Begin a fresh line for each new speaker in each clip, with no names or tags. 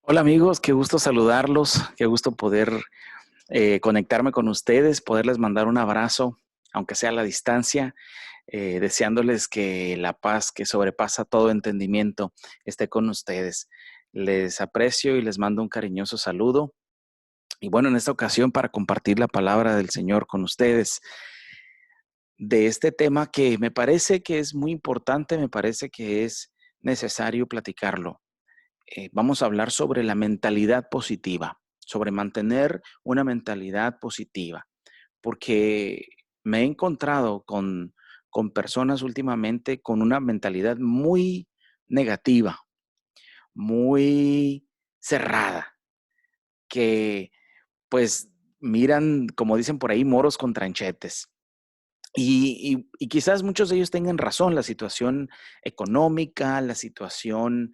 Hola amigos, qué gusto saludarlos, qué gusto poder conectarme con ustedes, poderles mandar un abrazo, aunque sea a la distancia, deseándoles que la paz que sobrepasa todo entendimiento esté con ustedes. Les aprecio y les mando un cariñoso saludo. Y bueno, en esta ocasión para compartir la palabra del Señor con ustedes de este tema que me parece que es muy importante, me parece que es necesario platicarlo. Vamos a hablar sobre la mentalidad positiva, sobre mantener una mentalidad positiva, porque me he encontrado con personas últimamente con una mentalidad muy negativa, muy cerrada, que pues miran, como dicen por ahí, moros con tranchetes. Y quizás muchos de ellos tengan razón, la situación económica, la situación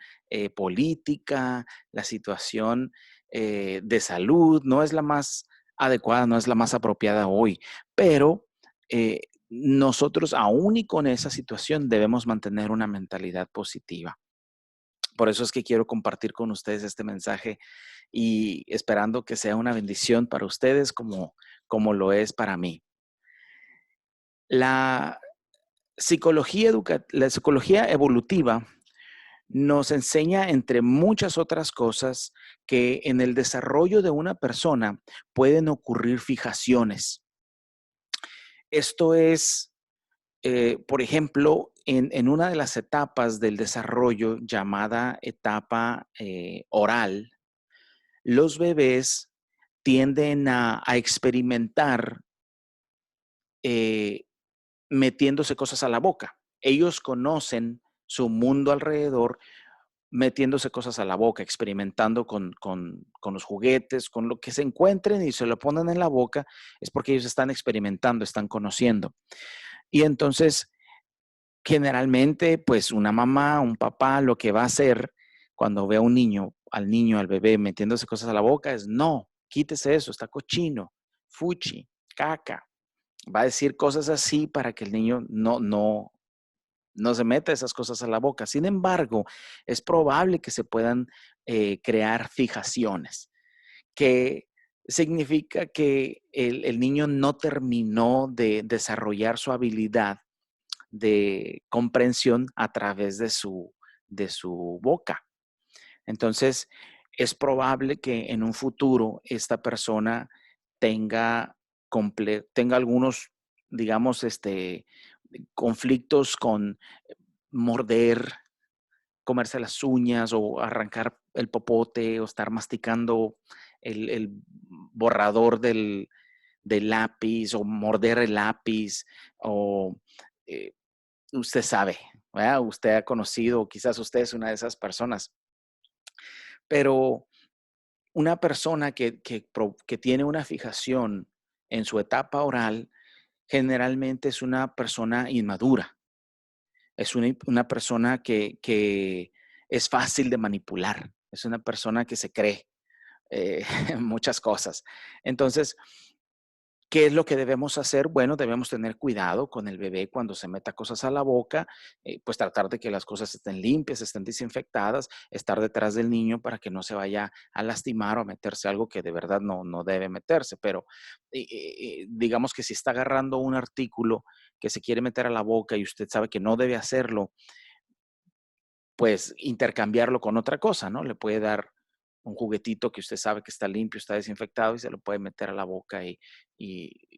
política, la situación de salud no es la más adecuada, no es la más apropiada hoy, pero nosotros aún y con esa situación debemos mantener una mentalidad positiva. Por eso es que quiero compartir con ustedes este mensaje y esperando que sea una bendición para ustedes como lo es para mí. La la psicología evolutiva nos enseña, entre muchas otras cosas, que en el desarrollo de una persona pueden ocurrir fijaciones. Esto es, por ejemplo, en una de las etapas del desarrollo llamada etapa oral, los bebés tienden a experimentar eh, metiéndose cosas a la boca. Ellos conocen su mundo alrededor metiéndose cosas a la boca, experimentando con los juguetes, con lo que se encuentren y se lo ponen en la boca, es porque ellos están experimentando, están conociendo. Y entonces, generalmente, pues una mamá, un papá, lo que va a hacer cuando ve a un niño, al bebé metiéndose cosas a la boca es, no, quítese eso, está cochino, fuchi, caca. Va a decir cosas así para que el niño no se meta esas cosas a la boca. Sin embargo, es probable que se puedan crear fijaciones, que significa que el niño no terminó de desarrollar su habilidad de comprensión a través de su boca. Entonces, es probable que en un futuro esta persona tenga, tenga algunos, digamos, conflictos con morder, comerse las uñas o arrancar el popote o estar masticando el borrador del lápiz o morder el lápiz o eh, usted sabe, ¿verdad? Usted ha conocido, quizás usted es una de esas personas, pero una persona que tiene una fijación en su etapa oral generalmente es una persona inmadura. Es una persona que es fácil de manipular, es una persona que se cree eh, muchas cosas. Entonces, ¿qué es lo que debemos hacer? Bueno, debemos tener cuidado con el bebé cuando se meta cosas a la boca, pues tratar de que las cosas estén limpias, estén desinfectadas, estar detrás del niño para que no se vaya a lastimar o a meterse algo que de verdad no debe meterse. Pero digamos que si está agarrando un artículo que se quiere meter a la boca y usted sabe que no debe hacerlo, pues intercambiarlo con otra cosa, ¿no? Le puede dar un juguetito que usted sabe que está limpio, está desinfectado y se lo puede meter a la boca y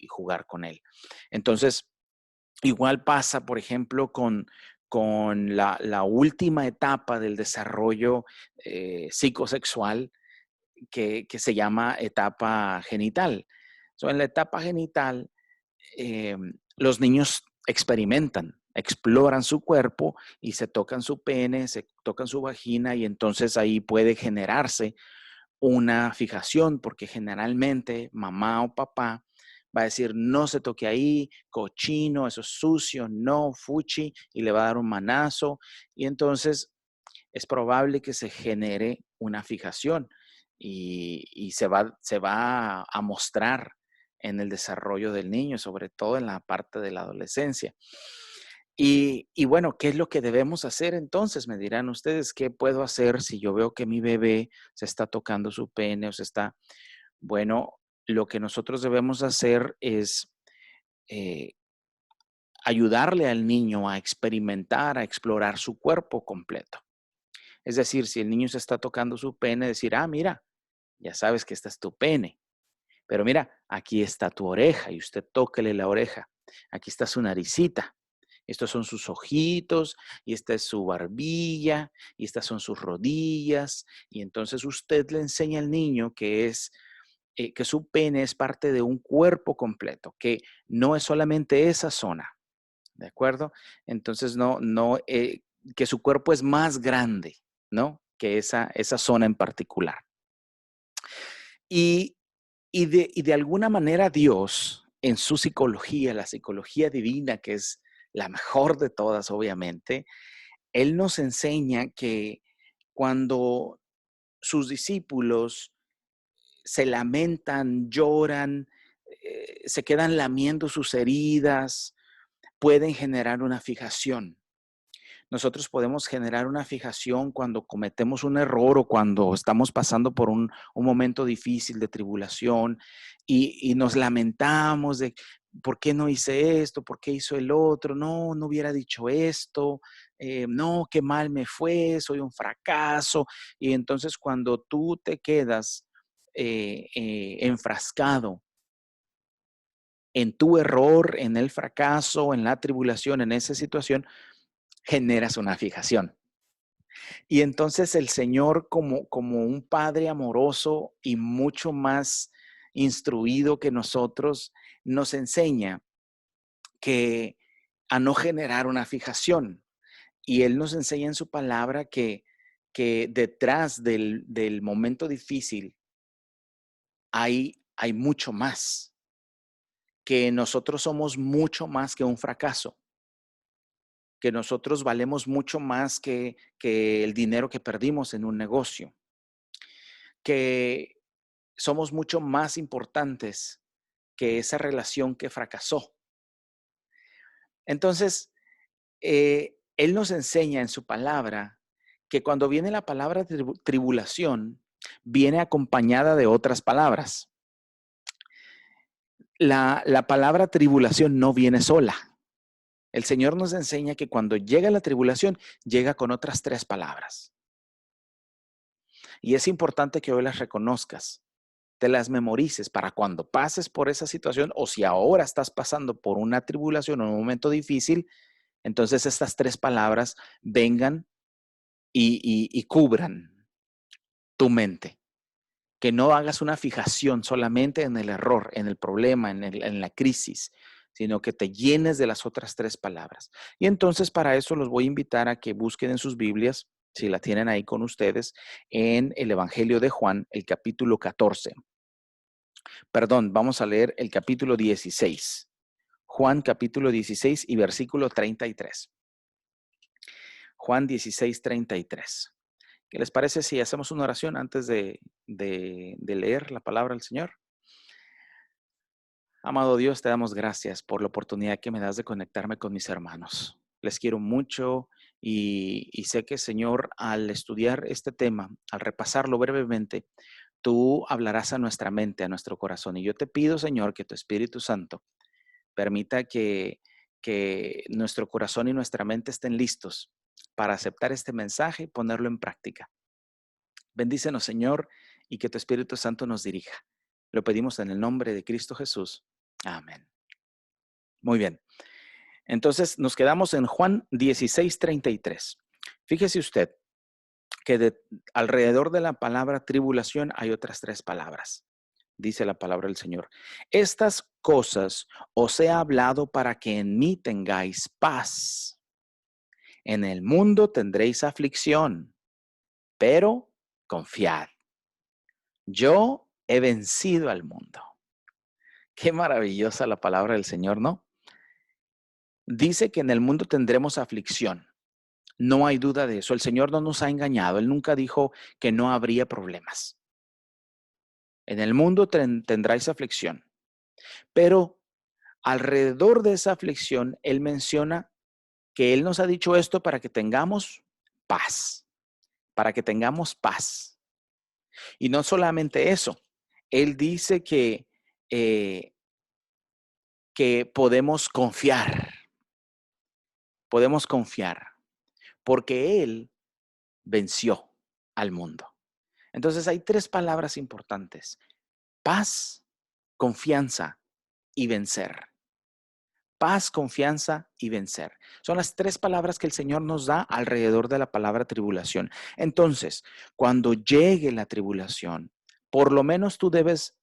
jugar con él. Entonces, igual pasa, por ejemplo, con la última etapa del desarrollo psicosexual que se llama etapa genital. En la etapa genital, eh, los niños experimentan, exploran su cuerpo y se tocan su pene, se tocan su vagina y entonces ahí puede generarse una fijación porque generalmente mamá o papá va a decir no se toque ahí, cochino, eso es sucio, no, fuchi y le va a dar un manazo y entonces es probable que se genere una fijación y se va a mostrar en el desarrollo del niño, sobre todo en la parte de la adolescencia. Y bueno, ¿qué es lo que debemos hacer entonces? Me dirán ustedes, ¿qué puedo hacer si yo veo que mi bebé se está tocando su pene o se está... Bueno, lo que nosotros debemos hacer es eh, ayudarle al niño a experimentar, a explorar su cuerpo completo. Es decir, si el niño se está tocando su pene, decir, ah, mira, ya sabes que este es tu pene, pero mira, aquí está tu oreja y usted tóquele la oreja. Aquí está su naricita. Estos son sus ojitos y esta es su barbilla y estas son sus rodillas. Y entonces usted le enseña al niño que su pene es parte de un cuerpo completo, que no es solamente esa zona, ¿de acuerdo? Entonces que su cuerpo es más grande, ¿no? Que esa zona en particular. Y, y de alguna manera Dios, en su psicología, la psicología divina, que es la mejor de todas, obviamente, Él nos enseña que cuando sus discípulos se lamentan, lloran, se quedan lamiendo sus heridas, pueden generar una fijación. Nosotros podemos generar una fijación cuando cometemos un error o cuando estamos pasando por un momento difícil de tribulación y nos lamentamos de por qué no hice esto, por qué hizo el otro, no, no hubiera dicho esto, no, qué mal me fue, soy un fracaso. Y entonces cuando tú te quedas enfrascado en tu error, en el fracaso, en la tribulación, en esa situación, generas una fijación. Y entonces el Señor, como un padre amoroso y mucho más instruido que nosotros, nos enseña que a no generar una fijación. Y Él nos enseña en su palabra que detrás del momento difícil hay mucho más, que nosotros somos mucho más que un fracaso, que nosotros valemos mucho más que el dinero que perdimos en un negocio, que somos mucho más importantes que esa relación que fracasó. Entonces, Él nos enseña en su palabra que cuando viene la palabra tribulación, viene acompañada de otras palabras. La palabra tribulación no viene sola. El Señor nos enseña que cuando llega la tribulación, llega con otras tres palabras. Y es importante que hoy las reconozcas, te las memorices para cuando pases por esa situación o si ahora estás pasando por una tribulación o un momento difícil, entonces estas tres palabras vengan y cubran tu mente. Que no hagas una fijación solamente en el error, en el problema, en la crisis, sino que te llenes de las otras tres palabras. Y entonces para eso los voy a invitar a que busquen en sus Biblias, si la tienen ahí con ustedes, en el Evangelio de Juan, el capítulo 14. Perdón, vamos a leer el capítulo 16. Juan capítulo 16 y versículo 33. Juan 16, 33. ¿Qué les parece si hacemos una oración antes de leer la palabra del Señor? Amado Dios, te damos gracias por la oportunidad que me das de conectarme con mis hermanos. Les quiero mucho y sé que, Señor, al estudiar este tema, al repasarlo brevemente, tú hablarás a nuestra mente, a nuestro corazón. Y yo te pido, Señor, que tu Espíritu Santo permita que nuestro corazón y nuestra mente estén listos para aceptar este mensaje y ponerlo en práctica. Bendícenos, Señor, y que tu Espíritu Santo nos dirija. Lo pedimos en el nombre de Cristo Jesús. Amén. Muy bien. Entonces nos quedamos en Juan 16:33. Fíjese usted que alrededor de la palabra tribulación hay otras tres palabras. Dice la palabra del Señor. Estas cosas os he hablado para que en mí tengáis paz. En el mundo tendréis aflicción, pero confiad. Yo he vencido al mundo. Qué maravillosa la palabra del Señor, ¿no? Dice que en el mundo tendremos aflicción. No hay duda de eso. El Señor no nos ha engañado. Él nunca dijo que no habría problemas. En el mundo tendráis aflicción. Pero alrededor de esa aflicción, Él menciona que Él nos ha dicho esto para que tengamos paz, para que tengamos paz. Y no solamente eso, Él dice eh, que podemos confiar, porque Él venció al mundo. Entonces hay tres palabras importantes: paz, confianza y vencer. Paz, confianza y vencer. Son las tres palabras que el Señor nos da alrededor de la palabra tribulación. Entonces, cuando llegue la tribulación, por lo menos tú debes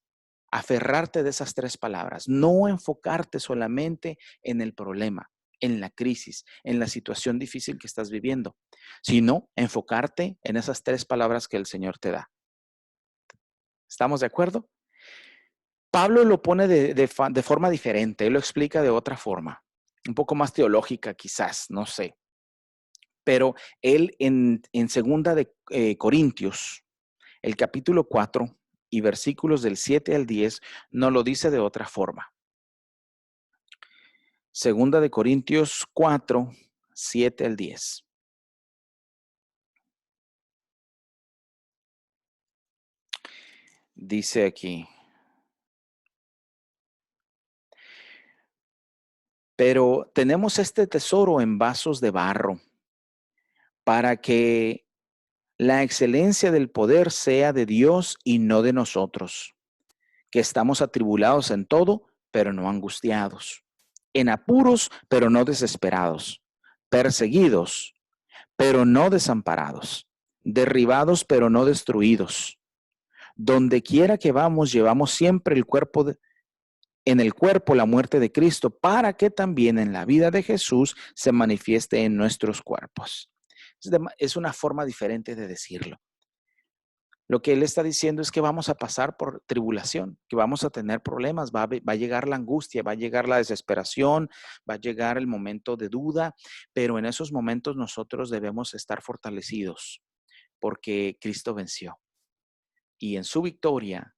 aferrarte de esas tres palabras, no enfocarte solamente en el problema, en la crisis, en la situación difícil que estás viviendo, sino enfocarte en esas tres palabras que el Señor te da. ¿Estamos de acuerdo? Pablo lo pone de forma diferente, él lo explica de otra forma, un poco más teológica quizás, no sé. Pero él en segunda de Corintios, el capítulo 4 y versículos del 7 al 10, nos lo dice de otra forma. Segunda de Corintios 4, 7 al 10. Dice aquí: pero tenemos este tesoro en vasos de barro, para que la excelencia del poder sea de Dios y no de nosotros, que estamos atribulados en todo, pero no angustiados, en apuros, pero no desesperados, perseguidos, pero no desamparados, derribados, pero no destruidos. Donde quiera que vamos, llevamos siempre en el cuerpo la muerte de Cristo, para que también en la vida de Jesús se manifieste en nuestros cuerpos. Es una forma diferente de decirlo. Lo que él está diciendo es que vamos a pasar por tribulación, que vamos a tener problemas, va a llegar la angustia, va a llegar la desesperación, va a llegar el momento de duda, pero en esos momentos nosotros debemos estar fortalecidos porque Cristo venció. Y en su victoria,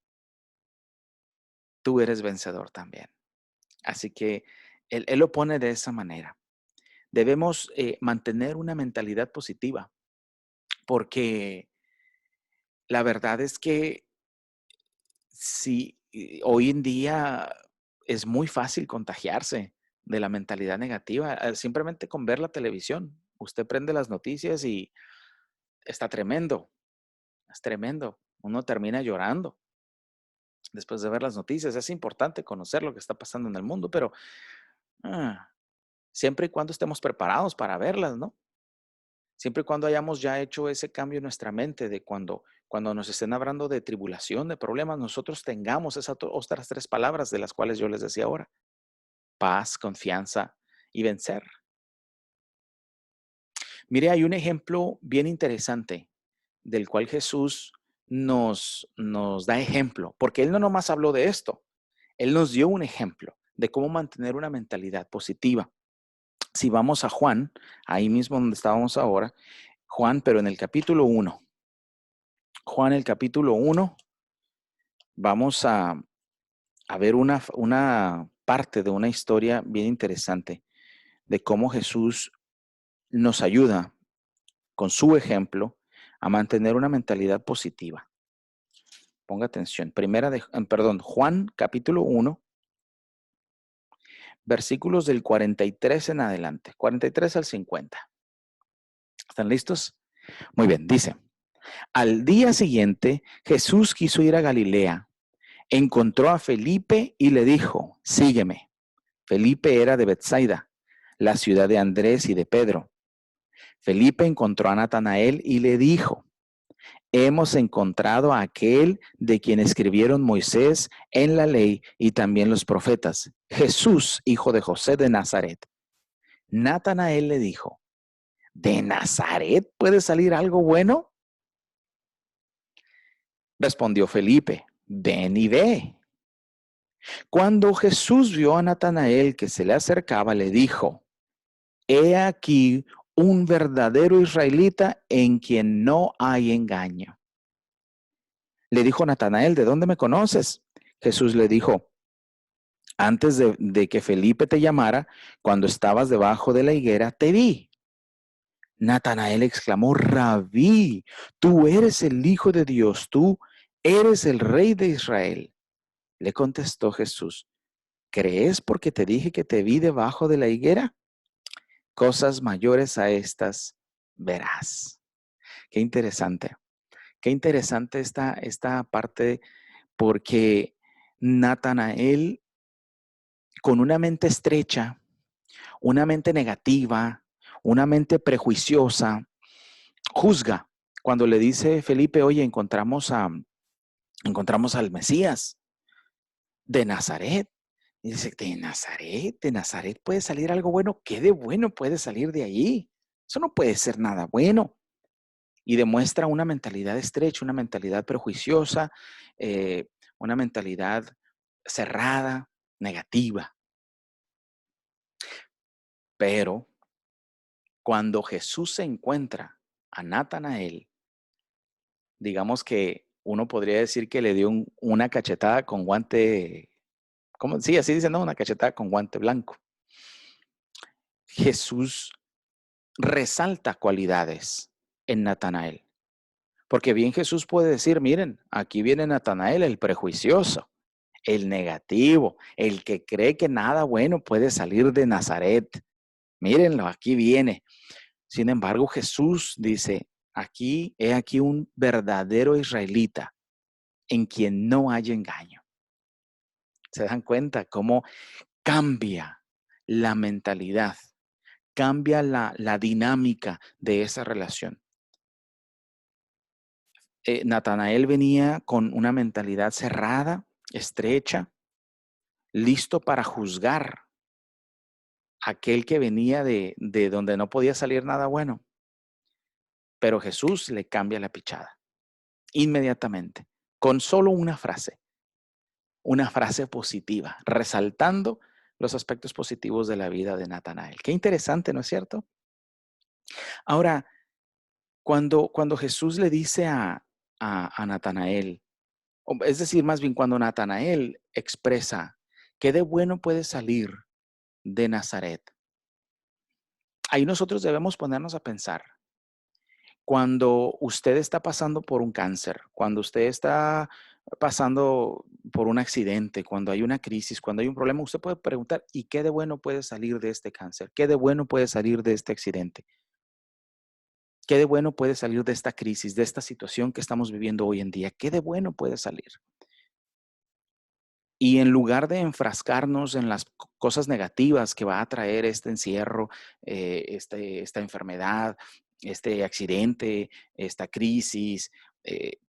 tú eres vencedor también. Así que él lo pone de esa manera. Debemos mantener una mentalidad positiva, porque la verdad es que sí, hoy en día es muy fácil contagiarse de la mentalidad negativa, simplemente con ver la televisión. Usted prende las noticias y está tremendo, es tremendo. Uno termina llorando después de ver las noticias. Es importante conocer lo que está pasando en el mundo, pero ah, siempre y cuando estemos preparados para verlas, ¿no? Siempre y cuando hayamos ya hecho ese cambio en nuestra mente de cuando nos estén hablando de tribulación, de problemas, nosotros tengamos esas otras tres palabras de las cuales yo les decía ahora: paz, confianza y vencer. Mire, hay un ejemplo bien interesante del cual Jesús nos da ejemplo, porque Él no nomás habló de esto, Él nos dio un ejemplo de cómo mantener una mentalidad positiva. Si vamos a Juan, ahí mismo donde estábamos ahora, Juan, pero en el capítulo 1. Juan, el capítulo 1, vamos a ver una parte de una historia bien interesante de cómo Jesús nos ayuda con su ejemplo a mantener una mentalidad positiva. Ponga atención. Juan capítulo 1, versículos del 43 en adelante, 43 al 50. ¿Están listos? Muy bien, dice: al día siguiente, Jesús quiso ir a Galilea. Encontró a Felipe y le dijo: sígueme. Felipe era de Bethsaida, la ciudad de Andrés y de Pedro. Felipe encontró a Natanael y le dijo: hemos encontrado a aquel de quien escribieron Moisés en la ley y también los profetas, Jesús, hijo de José de Nazaret. Natanael le dijo: ¿de Nazaret puede salir algo bueno? Respondió Felipe: ven y ve. Cuando Jesús vio a Natanael que se le acercaba, le dijo: he aquí un verdadero israelita en quien no hay engaño. Le dijo Natanael: ¿de dónde me conoces? Jesús le dijo: Antes de que Felipe te llamara, cuando estabas debajo de la higuera, te vi. Natanael exclamó, Rabí, tú eres el Hijo de Dios, tú eres el Rey de Israel. Le contestó Jesús, ¿crees porque te dije que te vi debajo de la higuera? Cosas mayores a estas verás. Qué interesante esta parte, porque Natanael, con una mente estrecha, una mente negativa, una mente prejuiciosa, juzga. Cuando le dice Felipe, oye, encontramos al Mesías de Nazaret. Y dice, de Nazaret puede salir algo bueno. ¿Qué de bueno puede salir de allí? Eso no puede ser nada bueno. Y demuestra una mentalidad estrecha, una mentalidad prejuiciosa, eh, una mentalidad cerrada, negativa. Pero cuando Jesús se encuentra a Natanael, digamos que uno podría decir que le dio una cachetada con guante, ¿cómo? Sí, así dicen, ¿no? Una cachetada con guante blanco. Jesús resalta cualidades en Natanael. Porque bien Jesús puede decir, miren, aquí viene Natanael, el prejuicioso, el negativo, el que cree que nada bueno puede salir de Nazaret. Mírenlo, aquí viene. Sin embargo, Jesús dice, he aquí un verdadero israelita en quien no hay engaño. ¿Se dan cuenta cómo cambia la mentalidad, cambia la dinámica de esa relación? Natanael venía con una mentalidad cerrada, estrecha, listo para juzgar a aquel que venía de donde no podía salir nada bueno. Pero Jesús le cambia la pichada inmediatamente, con solo una frase positiva, resaltando los aspectos positivos de la vida de Natanael. Qué interesante, ¿no es cierto? Ahora, cuando Jesús le dice a Natanael, es decir, más bien cuando Natanael expresa qué de bueno puede salir de Nazaret, ahí nosotros debemos ponernos a pensar. Cuando usted está pasando por un cáncer, cuando usted está pasando por un accidente, cuando hay una crisis, cuando hay un problema, usted puede preguntar, ¿y qué de bueno puede salir de este cáncer? ¿Qué de bueno puede salir de este accidente? ¿Qué de bueno puede salir de esta crisis, de esta situación que estamos viviendo hoy en día? ¿Qué de bueno puede salir? Y en lugar de enfrascarnos en las cosas negativas que va a traer este encierro, esta enfermedad, este accidente, esta crisis, eh,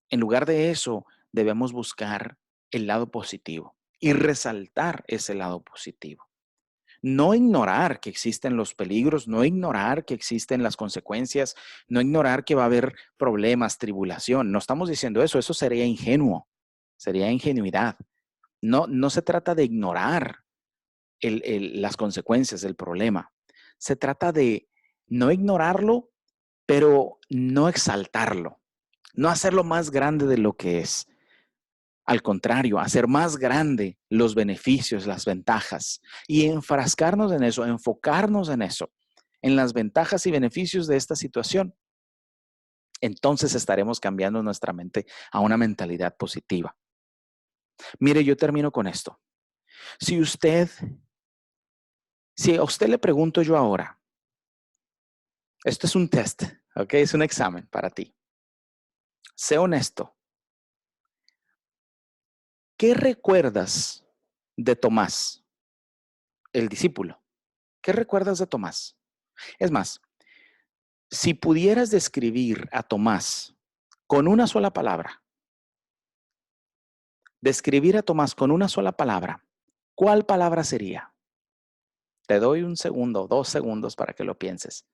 en lugar de eso, debemos buscar el lado positivo y resaltar ese lado positivo. No ignorar que existen los peligros, no ignorar que existen las consecuencias, no ignorar que va a haber problemas, tribulación. No estamos diciendo eso, eso sería ingenuo, sería ingenuidad. No se trata de ignorar las consecuencias del problema. Se trata de no ignorarlo, pero no exaltarlo, no hacerlo más grande de lo que es. Al contrario, hacer más grande los beneficios, las ventajas y enfrascarnos en eso, enfocarnos en las ventajas y beneficios de esta situación. Entonces estaremos cambiando nuestra mente a una mentalidad positiva. Mire, yo termino con esto. Si Si a usted le pregunto yo ahora, esto es un test, ¿ok? Es un examen para ti. Sé honesto. ¿Qué recuerdas de Tomás, el discípulo? ¿Qué recuerdas de Tomás? Es más, si pudieras describir a Tomás con una sola palabra, describir a Tomás con una sola palabra, ¿cuál palabra sería? Te doy un segundo, 2 segundos para que lo pienses.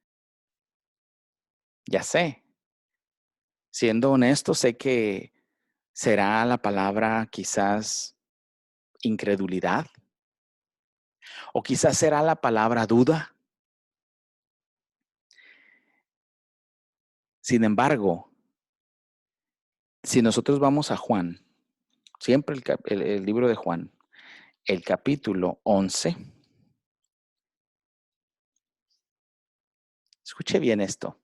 Ya sé, siendo honesto, sé que será la palabra quizás incredulidad o quizás será la palabra duda. Sin embargo, si nosotros vamos a Juan, siempre el libro de Juan, el capítulo 11. Escuche bien esto.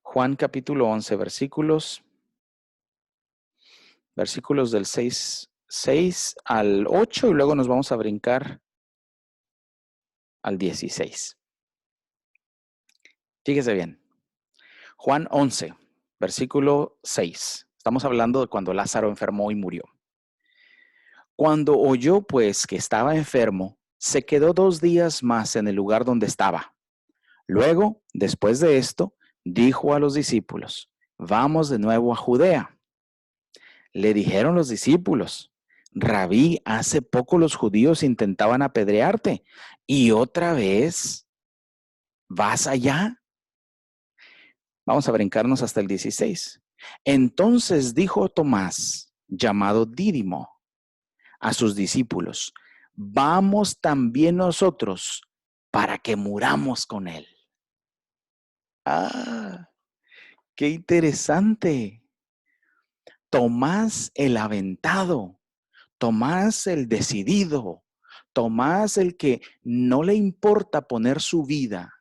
Juan capítulo 11, versículos del 6 al 8 y luego nos vamos a brincar al 16. Fíjese bien. Juan 11, versículo 6. Estamos hablando de cuando Lázaro enfermó y murió. Cuando oyó pues que estaba enfermo, se quedó 2 días más en el lugar donde estaba. Luego, después de esto, dijo a los discípulos, vamos de nuevo a Judea. Le dijeron los discípulos, Rabí, hace poco los judíos intentaban apedrearte y otra vez vas allá. Vamos a brincarnos hasta el 16. Entonces dijo Tomás, llamado Dídimo, a sus discípulos, vamos también nosotros para que muramos con él. Ah, qué interesante. Tomás el aventado, Tomás el decidido, Tomás el que no le importa poner su vida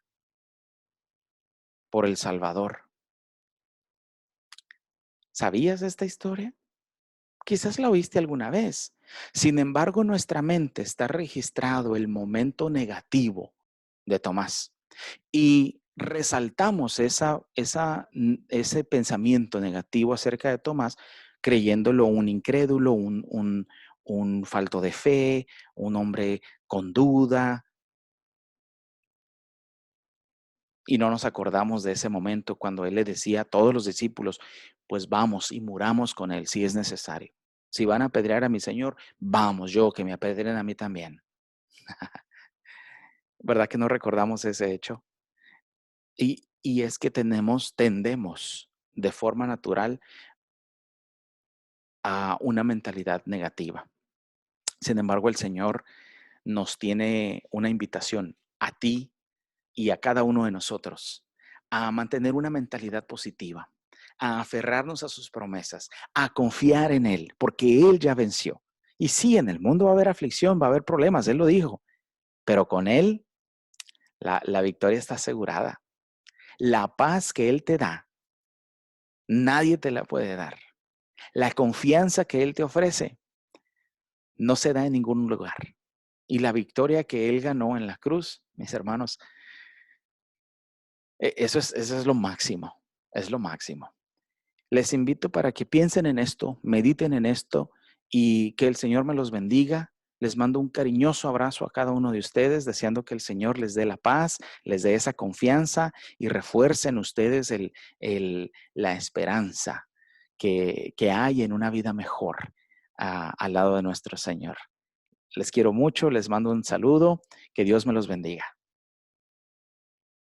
por el Salvador. ¿Sabías esta historia? Quizás la oíste alguna vez. Sin embargo, nuestra mente está registrado el momento negativo de Tomás y resaltamos ese pensamiento negativo acerca de Tomás creyéndolo un incrédulo, un falto de fe, un hombre con duda. Y no nos acordamos de ese momento cuando él le decía a todos los discípulos, pues vamos y muramos con él si es necesario. Si van a apedrear a mi Señor, vamos, yo que me apedreen a mí también. ¿Verdad que no recordamos ese hecho? Y es que tendemos de forma natural a una mentalidad negativa. Sin embargo, el Señor nos tiene una invitación a ti y a cada uno de nosotros a mantener una mentalidad positiva, a aferrarnos a sus promesas, a confiar en Él, porque Él ya venció. Y sí, en el mundo va a haber aflicción, va a haber problemas, Él lo dijo, pero con Él la victoria está asegurada. La paz que Él te da, nadie te la puede dar. La confianza que Él te ofrece no se da en ningún lugar. Y la victoria que Él ganó en la cruz, mis hermanos, eso es lo máximo, es lo máximo. Les invito para que piensen en esto, mediten en esto y que el Señor me los bendiga. Les mando un cariñoso abrazo a cada uno de ustedes, deseando que el Señor les dé la paz, les dé esa confianza y refuercen ustedes la esperanza que hay en una vida mejor al lado de nuestro Señor. Les quiero mucho, les mando un saludo, que Dios me los bendiga.